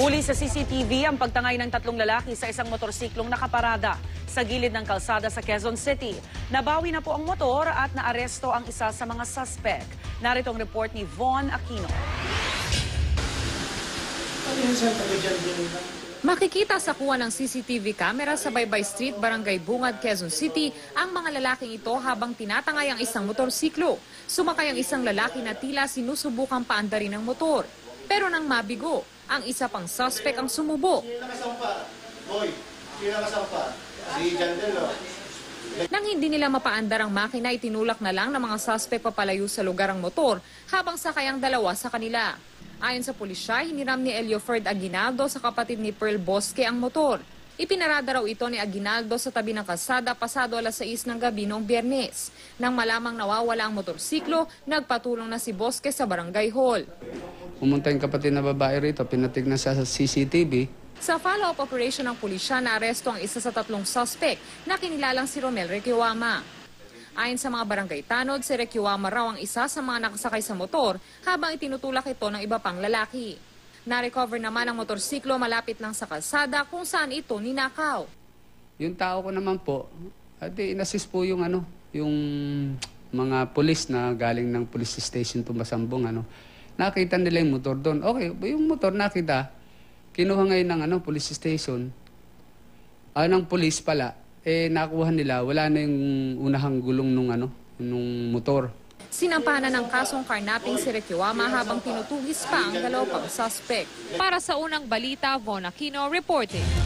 Huli sa CCTV ang pagtangay ng tatlong lalaki sa isang motorsiklong nakaparada sa gilid ng kalsada sa Quezon City. Nabawi na po ang motor at naaresto ang isa sa mga suspect. Narito ang report ni Von Aquino. Makikita sa kuha ng CCTV camera sa Baybay Street, Barangay Bungad, Quezon City, ang mga lalaking ito habang tinatangay ang isang motorsiklo. Sumakay ang isang lalaki na tila sinusubukang paandarin ng motor. Pero nang mabigo, ang isa pang suspect ang sumubok. Nang hindi nila mapaandar ang makina, itinulak na lang ng mga suspect papalayo sa lugar ang motor habang sakay ang dalawa sa kanila. Ayon sa pulisya, hiniram ni Elioferd Aguinaldo sa kapatid ni Pearl Bosque ang motor. Ipinarada raw ito ni Aguinaldo sa tabi ng kalsada pasado alas 6 ng gabi noong Biyernes. Nang malamang nawawala ang motorsiklo, nagpatulong na si Bosque sa barangay hall. Pumunta yung kapatid na babae rito, pinatignan sa CCTV. Sa follow-up operation ng pulisya, naaresto ang isa sa tatlong suspect na kinilalang si Romel Requiwama. Ayon sa mga barangay tanod, si Requiwama raw ang isa sa mga nakasakay sa motor habang itinutulak ito ng iba pang lalaki. Na-recover naman ang motorsiklo malapit lang sa kalsada kung saan ito ninakaw. Yung tao ko naman po, inassist po yung yung mga pulis na galing ng police station Tumbasambong nakita nila yung motor doon. Okay, yung motor nakita, kinuha ngayon ng police station. Ng police pala, nakuha nila, wala na yung unahang gulong nung motor. Sinampahan na ng kasong carnapping si Requiwama habang tinutugis pa ang dalawa pang suspect. Para sa unang balita, Von Aquino reporting.